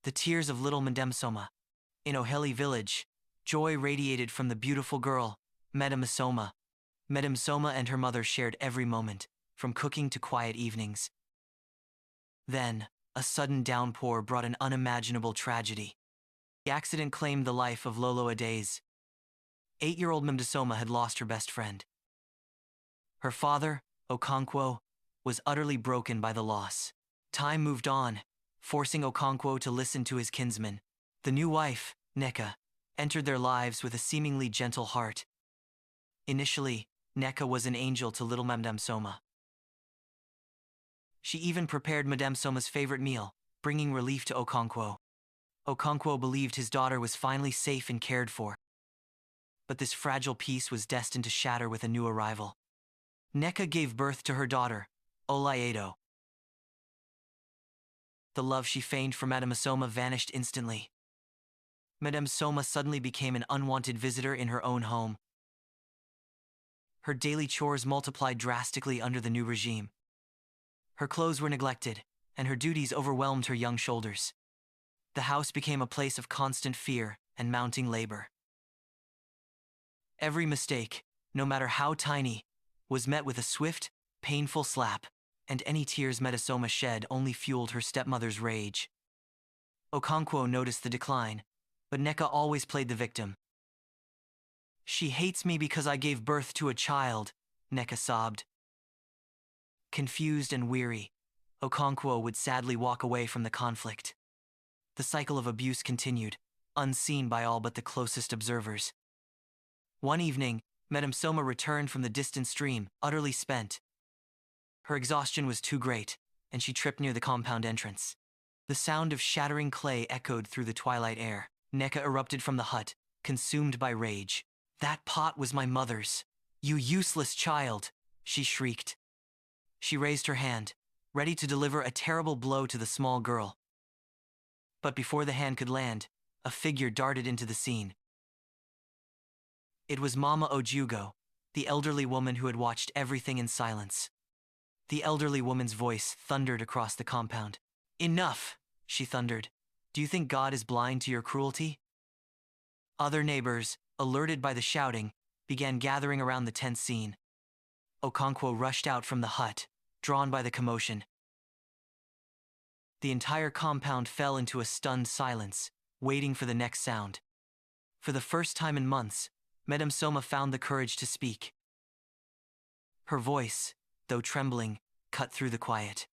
The tears of little Mmesoma. In Oheli village, joy radiated from the beautiful girl, Mmesoma. Mmesoma and her mother shared every moment, from cooking to quiet evenings. Then, a sudden downpour brought an unimaginable tragedy. The accident claimed the life of Lolo Adaze. 8-year-old Mmesoma had lost her best friend. Her father, Okonkwo, was utterly broken by the loss. Time moved on, forcing Okonkwo to listen to his kinsman. The new wife, Nneka, entered their lives with a seemingly gentle heart. Initially, Nneka was an angel to little Mmesoma. She even prepared Mmessoma's favorite meal, bringing relief to Okonkwo. Okonkwo believed his daughter was finally safe and cared for. But this fragile peace was destined to shatter with a new arrival. Nneka gave birth to her daughter, Olaedo. The love she feigned for Mmesoma vanished instantly. Mmesoma suddenly became an unwanted visitor in her own home. Her daily chores multiplied drastically under the new regime. Her clothes were neglected, and her duties overwhelmed her young shoulders. The house became a place of constant fear and mounting labor. Every mistake, no matter how tiny, was met with a swift, painful slap, and any tears Mmesoma shed only fueled her stepmother's rage. Okonkwo noticed the decline, but Nneka always played the victim. "She hates me because I gave birth to a child," Nneka sobbed. Confused and weary, Okonkwo would sadly walk away from the conflict. The cycle of abuse continued, unseen by all but the closest observers. One evening, Mmesoma returned from the distant stream, utterly spent. Her exhaustion was too great, and she tripped near the compound entrance. The sound of shattering clay echoed through the twilight air. Nneka erupted from the hut, consumed by rage. "That pot was my mother's. You useless child!" she shrieked. She raised her hand, ready to deliver a terrible blow to the small girl. But before the hand could land, a figure darted into the scene. It was Mama Ojugo, the elderly woman who had watched everything in silence. The elderly woman's voice thundered across the compound. "Enough!" she thundered. "Do you think God is blind to your cruelty?" Other neighbors, alerted by the shouting, began gathering around the tense scene. Okonkwo rushed out from the hut, drawn by the commotion. The entire compound fell into a stunned silence, waiting for the next sound. For the first time in months, Mmesoma found the courage to speak. Her voice, though trembling, cut through the quiet.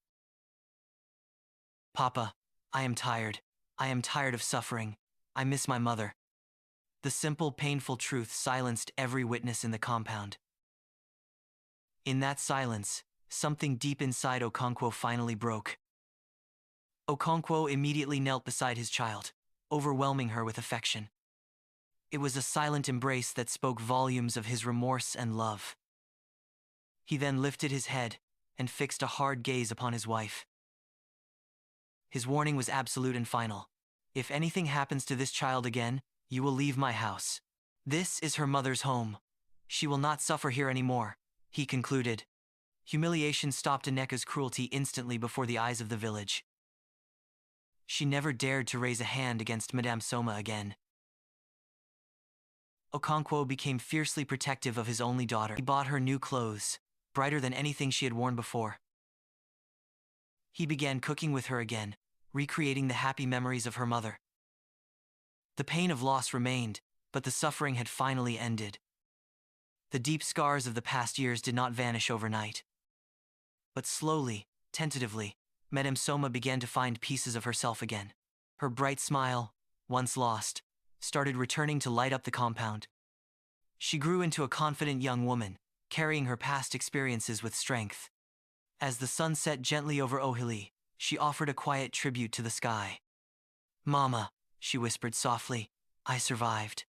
"Papa, I am tired. I am tired of suffering. I miss my mother." The simple, painful truth silenced every witness in the compound. In that silence, something deep inside Okonkwo finally broke. Okonkwo immediately knelt beside his child, overwhelming her with affection. It was a silent embrace that spoke volumes of his remorse and love. He then lifted his head and fixed a hard gaze upon his wife. His warning was absolute and final. "If anything happens to this child again, you will leave my house. This is her mother's home. She will not suffer here anymore," he concluded. Humiliation stopped Nneka's cruelty instantly before the eyes of the village. She never dared to raise a hand against Mmesoma again. Okonkwo became fiercely protective of his only daughter. He bought her new clothes, brighter than anything she had worn before. He began cooking with her again, recreating the happy memories of her mother. The pain of loss remained, but the suffering had finally ended. The deep scars of the past years did not vanish overnight. But slowly, tentatively, Mmesoma began to find pieces of herself again. Her bright smile, once lost, started returning to light up the compound. She grew into a confident young woman, carrying her past experiences with strength. As the sun set gently over Oheli, she offered a quiet tribute to the sky. "Mama," she whispered softly, "I survived.